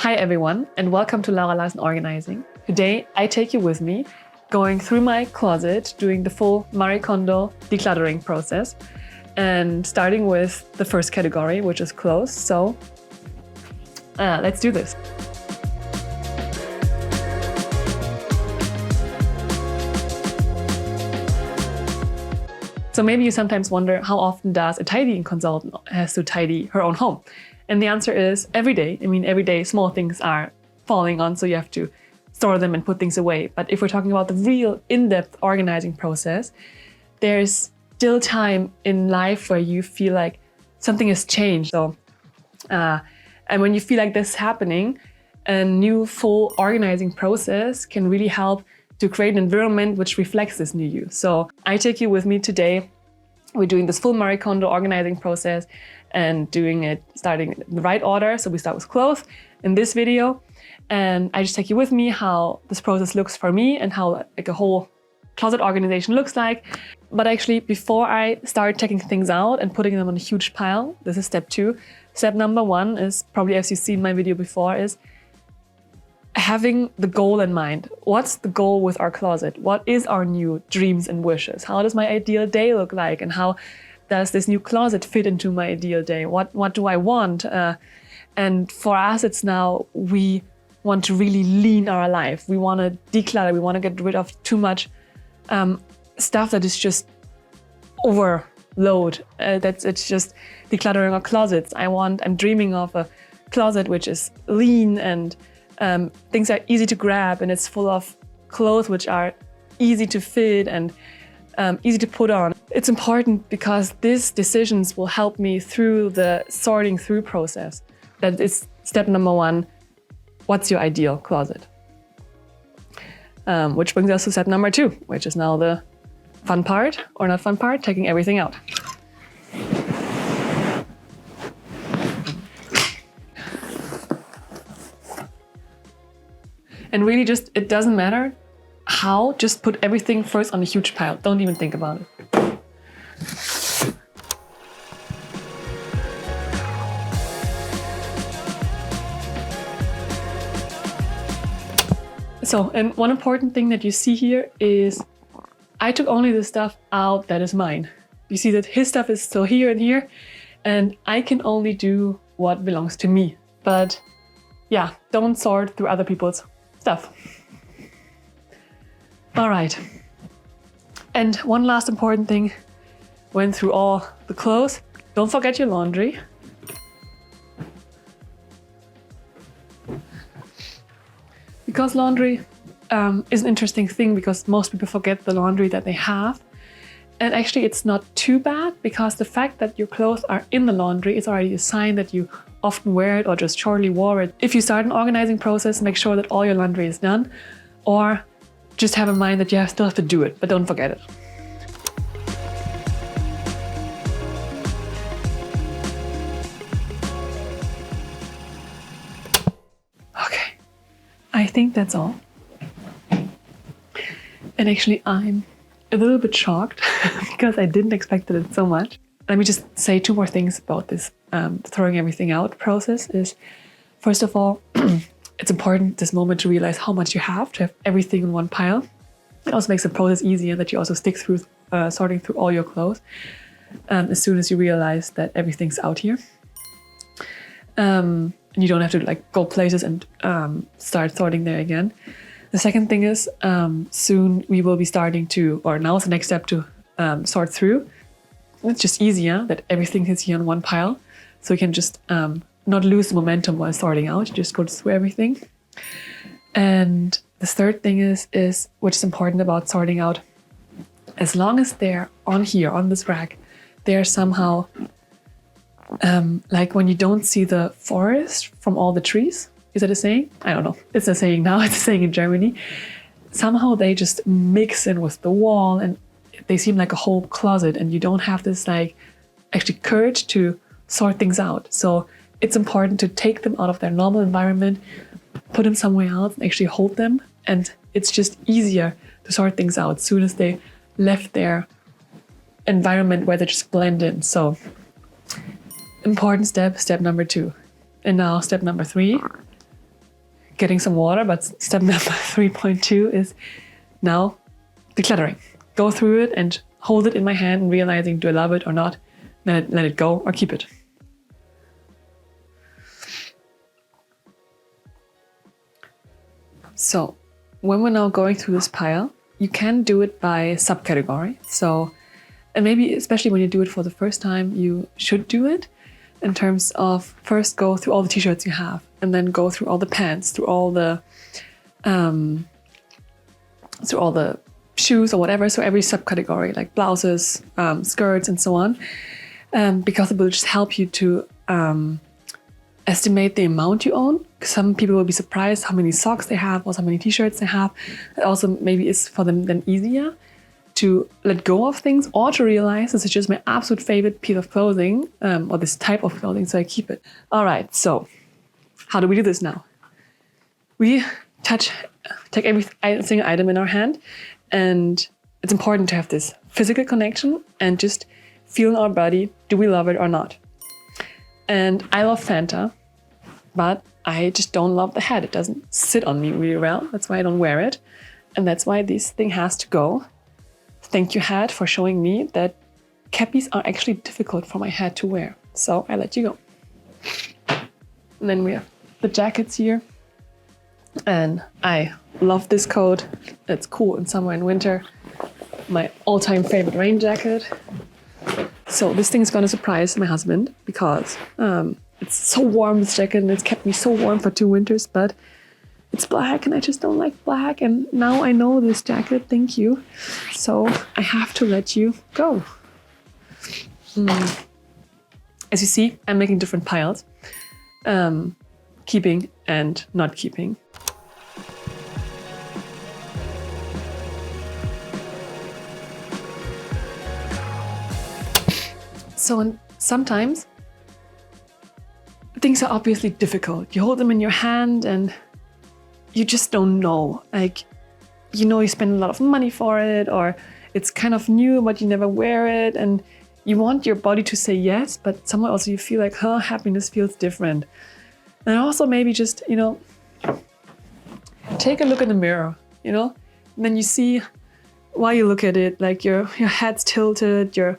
Hi everyone, and welcome to Larson Organizing. Today I take you with me, going through my closet, doing the full Marie Kondo decluttering process, and starting with the first category, which is clothes. So let's do this. So maybe you sometimes wonder, how often does a tidying consultant has to tidy her own home? And the answer is every day. I mean, every day small things are falling on, so you have to store them and put things away. But if we're talking about the real in-depth organizing process, there's still time in life where you feel like something has changed. So, and when you feel like this is happening, a new full organizing process can really help to create an environment which reflects this new you. So I take you with me today. We're doing this full Marie Kondo organizing process and doing it starting in the right order. So we start with clothes in this video. And I just take you with me how this process looks for me and how like a whole closet organization looks like. But actually, before I start taking things out and putting them on a huge pile, this is step 2. Step number 1 is, probably as you've seen my video before, is having the goal in mind. What's the goal with our closet? What is our new dreams and wishes? How does my ideal day look like? And how does this new closet fit into my ideal day? What do I want? And for us, it's now we want to really lean our life. We want to declutter. We want to get rid of too much stuff that is just overload. It's just decluttering our closets. I'm dreaming of a closet which is lean and things are easy to grab, and it's full of clothes which are easy to fit and easy to put on. It's important because these decisions will help me through the sorting through process. That is step number 1. What's your ideal closet? Which brings us to step number 2, which is now the fun part, or not fun part, taking everything out. And really just, it doesn't matter how, just put everything first on a huge pile. Don't even think about it. So, and one important thing that you see here is I took only the stuff out that is mine. You see that his stuff is still here and here, and I can only do what belongs to me. But yeah, don't sort through other people's stuff. All right. And one last important thing, went through all the clothes. Don't forget your laundry. Because laundry is an interesting thing, because most people forget the laundry that they have. And actually it's not too bad, because the fact that your clothes are in the laundry is already a sign that you often wear it or just shortly wore it. If you start an organizing process, make sure that all your laundry is done, or just have in mind that you still have to do it, but don't forget it. Okay, I think that's all. And actually I'm a little bit shocked because I didn't expect it so much. Let me just say 2 more things about this throwing everything out process. Is first of all, it's important this moment to realize how much you have to have everything in one pile. It also makes the process easier that you also stick through sorting through all your clothes as soon as you realize that everything's out here. And you don't have to like go places and start sorting there again. The second thing is soon we will be starting to, or now is the next step to sort through. It's just easier that everything is here on one pile. So you can just not lose the momentum while sorting out. You just go through everything. And the third thing is which is important about sorting out, as long as they're on here, on this rack, they're somehow, like when you don't see the forest from all the trees. Is that a saying? I don't know. It's a saying now. It's a saying in Germany. Somehow they just mix in with the wall and they seem like a whole closet, and you don't have this like actually courage to sort things out. So it's important to take them out of their normal environment, put them somewhere else and actually hold them. And it's just easier to sort things out as soon as they left their environment where they just blend in. So important step number 2. And now step number 3, getting some water, but step number 3.2 is now decluttering. Go through it and hold it in my hand and realizing, do I love it or not? Let it go or keep it. So when we're now going through this pile, you can do it by subcategory. So, and maybe especially when you do it for the first time, you should do it in terms of first go through all the t-shirts you have, and then go through all the pants, through all the shoes or whatever. So every subcategory, like blouses, skirts, and so on, because it will just help you to estimate the amount you own. Some people will be surprised how many socks they have or how many t-shirts they have. It also maybe is for them then easier to let go of things, or to realize this is just my absolute favorite piece of clothing, or this type of clothing, so I keep it. All right, so how do we do this now? We take every single item in our hand, and it's important to have this physical connection and just feel in our body, do we love it or not? And I love Fanta, but I just don't love the hat. It doesn't sit on me really well. That's why I don't wear it. And that's why this thing has to go. Thank you, hat, for showing me that cappies are actually difficult for my hat to wear. So I let you go. And then we have the jackets here. And I love this coat. It's cool in summer and winter. My all-time favorite rain jacket. So this thing's gonna surprise my husband because it's so warm, this jacket, and it's kept me so warm for 2 winters, but it's black and I just don't like black. And now I know this jacket, thank you. So I have to let you go. As you see, I'm making different piles. Keeping and not keeping. So sometimes things are obviously difficult. You hold them in your hand and you just don't know. Like, you know, you spend a lot of money for it, or it's kind of new, but you never wear it. And you want your body to say yes, but somewhere also you feel like, happiness feels different. And also maybe just, take a look in the mirror, and then you see while you look at it, like your head's tilted, your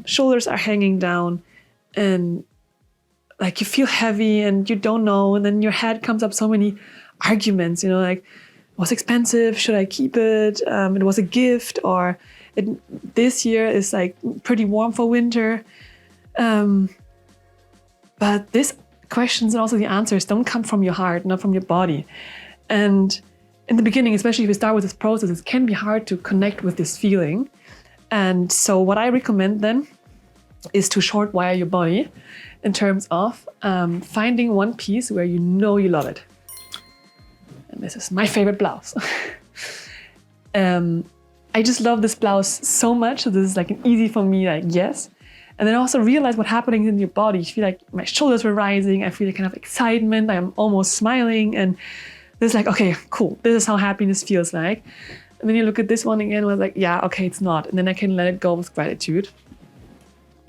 shoulders are hanging down, and like you feel heavy and you don't know. And then your head comes up so many arguments, like, it was expensive, should I keep it? It was a gift, or this year is like pretty warm for winter. But these questions and also the answers don't come from your heart, not from your body. And in the beginning, especially if you start with this process, it can be hard to connect with this feeling. And so what I recommend then is to short wire your body in terms of finding one piece where you know you love it. And this is my favorite blouse. I just love this blouse so much. So this is like an easy for me, like, yes. And then also realize what's happening in your body. You feel like my shoulders were rising. I feel a kind of excitement. I'm almost smiling. And it's like, okay, cool. This is how happiness feels like. And then you look at this one again, was like, yeah, okay, it's not. And then I can let it go with gratitude.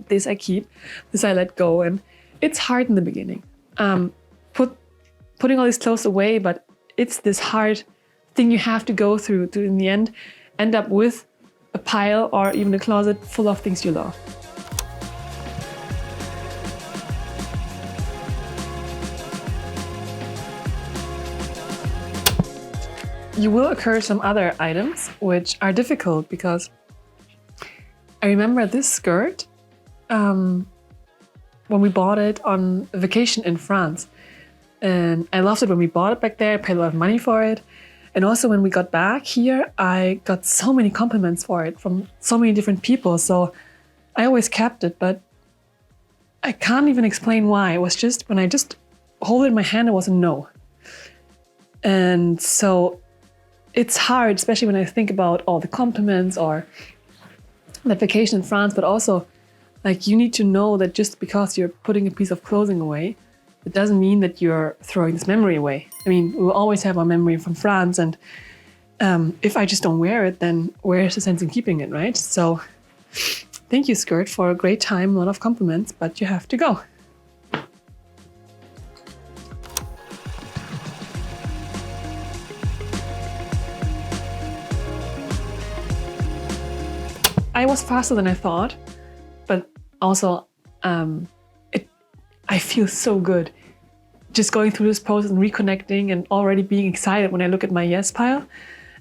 This I keep, this I let go. And it's hard in the beginning. Putting all these clothes away, but it's this hard thing you have to go through to, in the end up with a pile or even a closet full of things you love. You will occur some other items which are difficult, because I remember this skirt when we bought it on a vacation in France. And I loved it when we bought it back there. I paid a lot of money for it. And also when we got back here, I got so many compliments for it from so many different people. So I always kept it, but I can't even explain why. It was just, when I just hold it in my hand, it was a no. And so it's hard, especially when I think about all the compliments or that vacation in France, but also like you need to know that just because you're putting a piece of clothing away, it doesn't mean that you're throwing this memory away. I mean, we will always have our memory from France, and if I just don't wear it, then where's the sense in keeping it, right? So thank you, skirt, for a great time, a lot of compliments, but you have to go. I was faster than I thought, but also I feel so good just going through this process and reconnecting and already being excited when I look at my yes pile.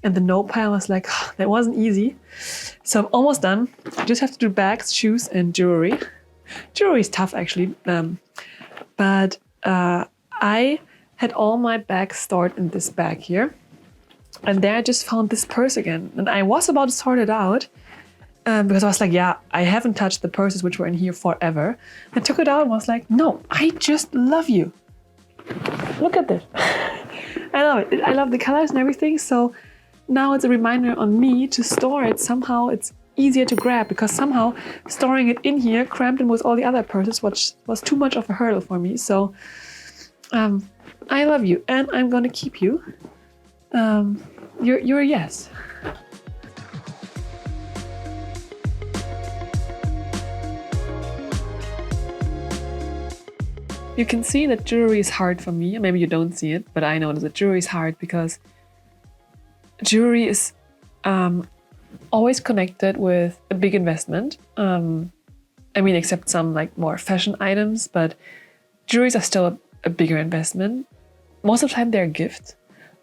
And the no pile was like, oh, that wasn't easy. So I'm almost done. I just have to do bags, shoes, and jewelry. Jewelry is tough actually. But I had all my bags stored in this bag here. And there I just found this purse again. And I was about to sort it out because I was like, yeah, I haven't touched the purses which were in here forever. I took it out and was like, no, I just love you. Look at this. I love it. I love the colors and everything. So now it's a reminder on me to store it. Somehow it's easier to grab because somehow storing it in here cramped in with all the other purses, which was too much of a hurdle for me. So I love you and I'm going to keep you. You're a yes. You can see that jewelry is hard for me. Maybe you don't see it, but I notice that jewelry is hard because jewelry is always connected with a big investment. I mean, except some like more fashion items, but jewelries are still a bigger investment. Most of the time they're a gift,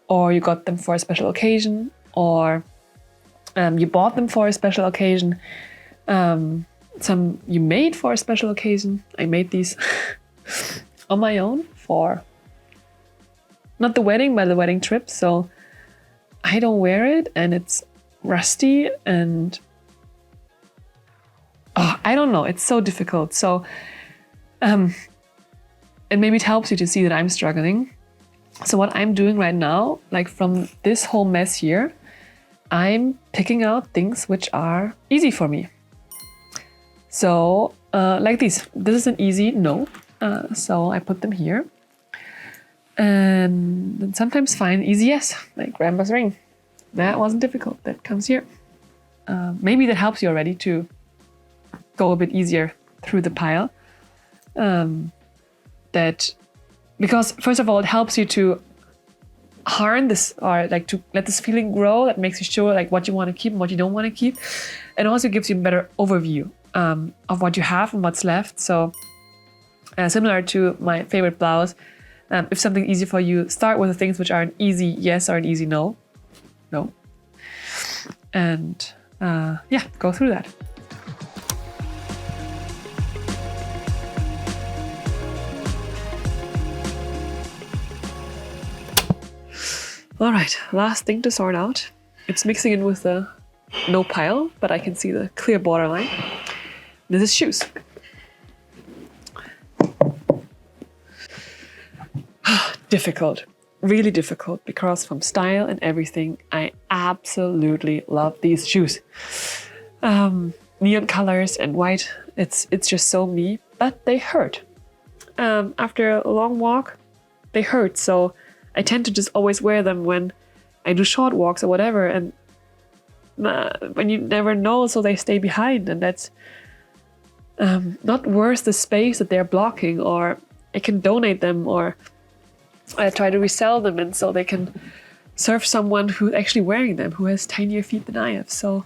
or you got them for a special occasion, or you bought them for a special occasion. Some you made for a special occasion. I made these on my own for not the wedding, but the wedding trip. So I don't wear it and it's rusty and I don't know. It's so difficult. So and maybe it helps you to see that I'm struggling. So what I'm doing right now, like from this whole mess here, I'm picking out things which are easy for me. So like these. This is an easy no. So I put them here. And then sometimes find easy yes, like grandma's ring. That wasn't difficult. That comes here. Maybe that helps you already to go a bit easier through the pile. Because first of all, it helps you to harn this, or like to let this feeling grow. That makes you sure like what you want to keep and what you don't want to keep. And also gives you a better overview of what you have and what's left. So similar to my favorite blouse, if something easy for you, start with the things which are an easy yes or an easy no. No. And yeah, go through that. All right, last thing to sort out. It's mixing in with the no pile, but I can see the clear borderline. This is shoes. Difficult, really difficult, because from style and everything, I absolutely love these shoes. Neon colors and white, it's just so me, but they hurt. After a long walk, they hurt, so I tend to just always wear them when I do short walks or whatever, and when you never know, so they stay behind, and that's not worth the space that they're blocking, or I can donate them, or I try to resell them, and so they can serve someone who's actually wearing them, who has tinier feet than I have. So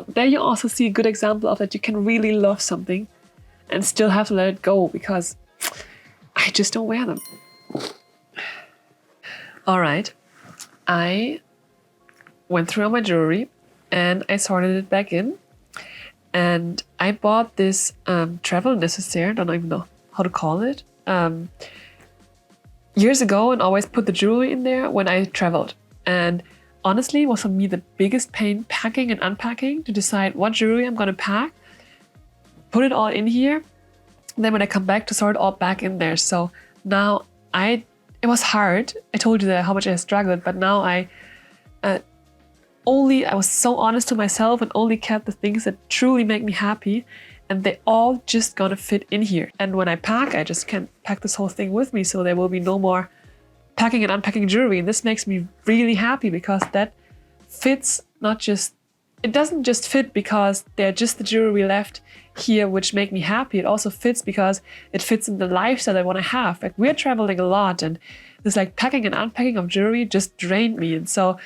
there you also see a good example of that you can really love something and still have to let it go because I just don't wear them. All right, I went through all my jewelry and I sorted it back in, and I bought this travel necessaire. I don't even know how to call it. Years ago, and always put the jewelry in there when I traveled. And honestly, it was for me the biggest pain packing and unpacking to decide what jewelry I'm going to pack, put it all in here, and then when I come back to sort it all back in there. So now it was hard. I told you that how much I struggled, but now I was so honest to myself and only kept the things that truly make me happy. And they all just gonna fit in here. And when I pack, I just can't pack this whole thing with me. So there will be no more packing and unpacking jewelry. And this makes me really happy because that fits it doesn't just fit because they're just the jewelry left here, which make me happy. It also fits because it fits in the lifestyle I want to have. Like we're traveling a lot, and this like packing and unpacking of jewelry just drained me. And so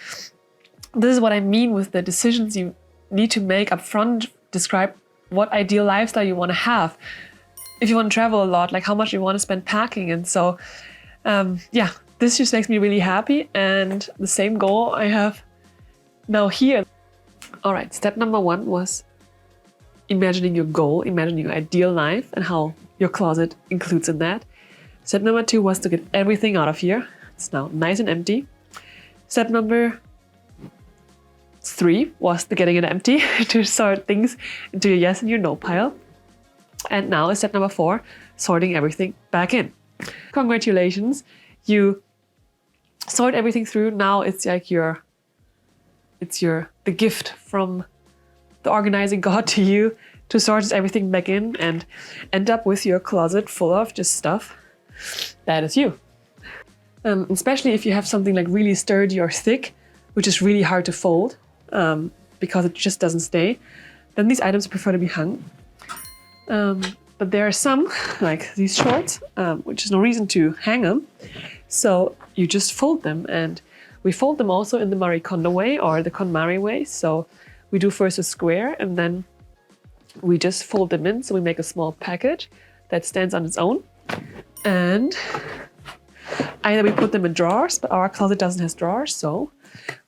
this is what I mean with the decisions you need to make up front, describe what ideal lifestyle you want to have. If you want to travel a lot, like how much you want to spend packing. And so, yeah, this just makes me really happy. And the same goal I have now here. All right, step number 1 was imagining your goal, imagining your ideal life and how your closet includes in that. Step number 2 was to get everything out of here. It's now nice and empty. Step number 3 was the getting it empty to sort things into your yes and your no pile. And now is step number 4, sorting everything back in. Congratulations, you sort everything through. Now it's like the gift from the organizing God to you to sort everything back in and end up with your closet full of just stuff that is you. Especially if you have something like really sturdy or thick, which is really hard to fold because it just doesn't stay, then these items prefer to be hung. But there are some, like these shorts, which is no reason to hang them. So you just fold them, and we fold them also in the Marie Kondo way or the KonMari way. So we do first a square and then we just fold them in. So we make a small package that stands on its own. And either we put them in drawers, but our closet doesn't have drawers, so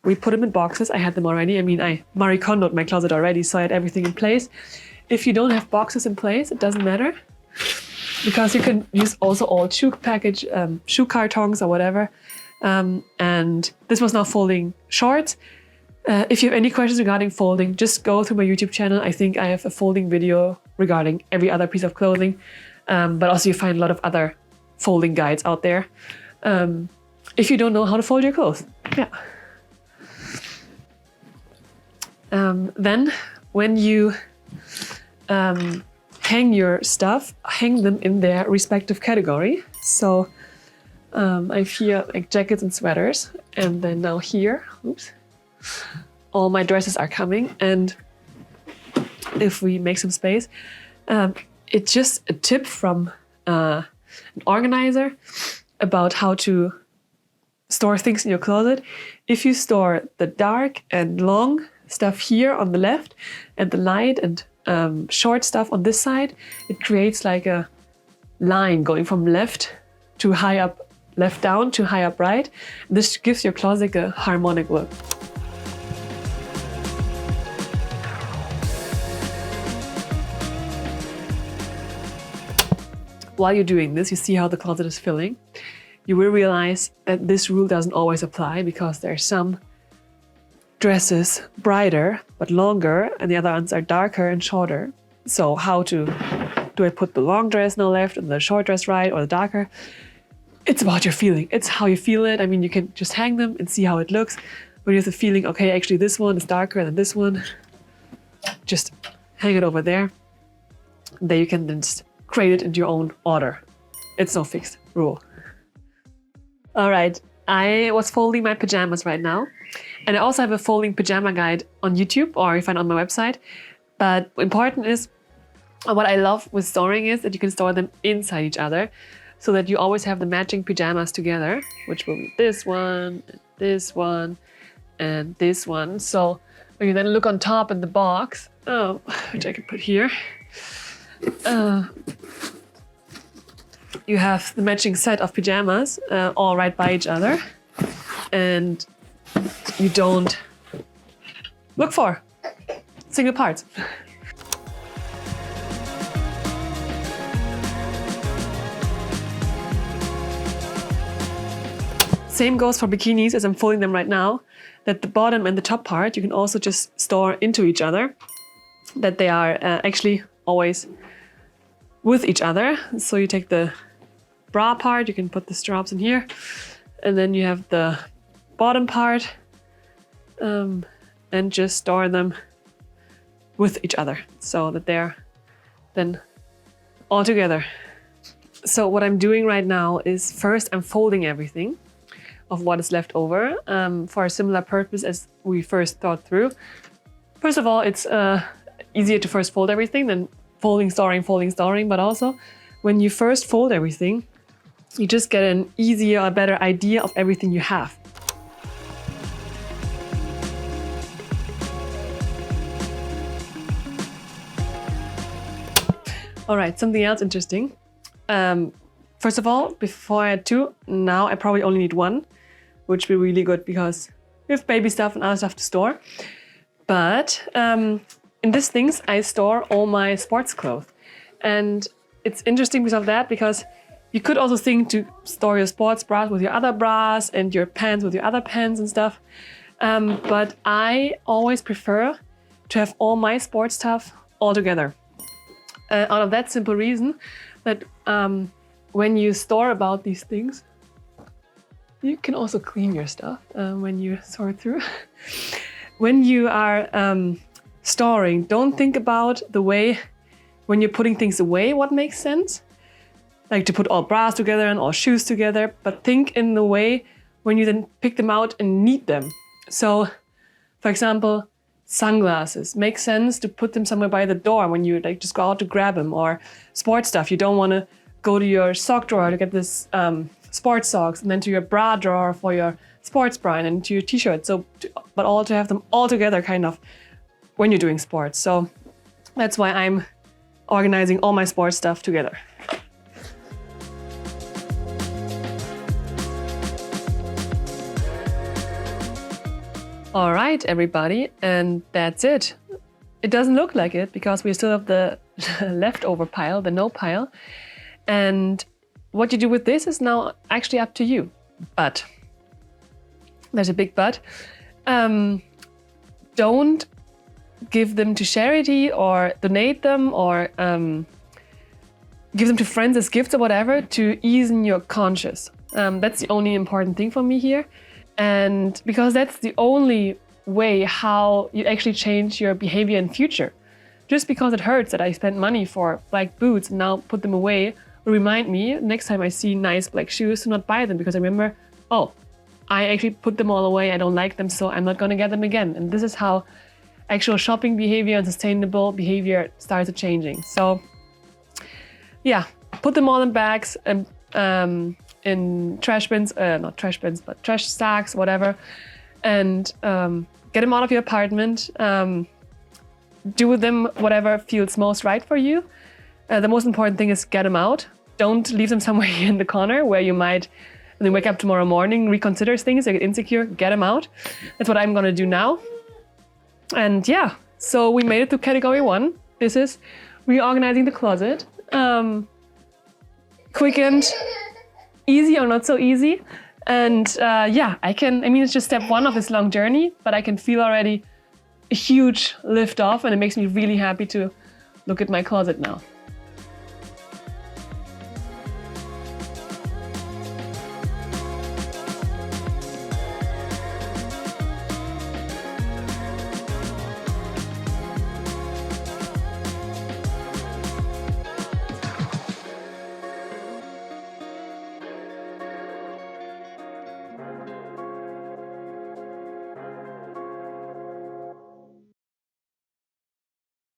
we put them in boxes. I had them already. I mean, I Marie Kondoed my closet already, so I had everything in place. If you don't have boxes in place, it doesn't matter, because you can use also old shoe package, shoe cartons or whatever. And this was now folding shorts. If you have any questions regarding folding, just go through my YouTube channel. I think I have a folding video regarding every other piece of clothing. But also you find a lot of other folding guides out there. If you don't know how to fold your clothes. Yeah. Then when you hang your stuff, hang them in their respective category. So I have here like jackets and sweaters, and then now here, oops, all my dresses are coming. And if we make some space, it's just a tip from an organizer about how to store things in your closet. If you store the dark and long stuff here on the left and the light and short stuff on this side, it creates like a line going from left to high up, left down to high up right. This gives your closet a harmonic look. While you're doing this, you see how the closet is filling. You will realize that this rule doesn't always apply, because there are some dresses brighter but longer and the other ones are darker and shorter. So how do I put the long dress now left and the short dress right, or the darker? It's about your feeling. It's how you feel it. I mean, you can just hang them and see how it looks. When you have the feeling, okay, actually this one is darker than this one, just hang it over there. Then you can then just create it into your own order. It's no fixed rule. All right, I was folding my pajamas right now. And I also have a folding pajama guide on YouTube, or you find it on my website. But important is, what I love with storing is that you can store them inside each other, so that you always have the matching pajamas together, which will be this one, and this one, and this one. So when you then look on top in the box, which I can put here, you have the matching set of pajamas all right by each other, and you don't look for single parts. Same goes for bikinis as I'm folding them right now, that the bottom and the top part you can also just store into each other, that they are actually always with each other. So you take the bra part, you can put the straps in here, and then you have the bottom part, and just store them with each other so that they're then all together. So what I'm doing right now is, first I'm folding everything of what is left over for a similar purpose as we first thought through. First of all, it's easier to first fold everything than folding, storing, but also when you first fold everything, you just get an easier or better idea of everything you have. All right, something else interesting. First of all, before I had 2, now I probably only need 1, which will be really good because we have baby stuff and other stuff to store. But in these things, I store all my sports clothes. And it's interesting because of that, because you could also think to store your sports bras with your other bras and your pants with your other pants and stuff. But I always prefer to have all my sports stuff all together. Out of that simple reason that when you store about these things, you can also clean your stuff when you sort through. When you are storing, don't think about the way when you're putting things away, what makes sense. Like to put all bras together and all shoes together, but think in the way when you then pick them out and need them. So, for example, sunglasses. Makes sense to put them somewhere by the door when you like just go out to grab them, or sports stuff. You don't want to go to your sock drawer to get this sports socks, and then to your bra drawer for your sports bra, and then to your t-shirt. But all to have them all together kind of when you're doing sports. So that's why I'm organizing all my sports stuff together. All right, everybody, and that's it. It doesn't look like it because we still have the leftover pile, the no pile. And what you do with this is now actually up to you. But, there's a big but, don't give them to charity or donate them or give them to friends as gifts or whatever to ease in your conscience. That's the only important thing for me here. And because that's the only way how you actually change your behavior in future. Just because it hurts that I spent money for black boots and now put them away will remind me next time I see nice black shoes to not buy them, because I remember, oh, I actually put them all away, I don't like them, so I'm not gonna get them again. And this is how actual shopping behavior and sustainable behavior starts changing. So yeah, put them all in bags and in trash bins, not trash bins, but trash sacks, whatever, and get them out of your apartment. Do with them whatever feels most right for you. The most important thing is get them out. Don't leave them somewhere in the corner where you might then wake up tomorrow morning, reconsider things, or get insecure. Get them out. That's what I'm gonna do now. And yeah, so we made it to category 1. This is reorganizing the closet. Quick and easy or not so easy. And yeah, it's just step 1 of this long journey, but I can feel already a huge lift off, and it makes me really happy to look at my closet now.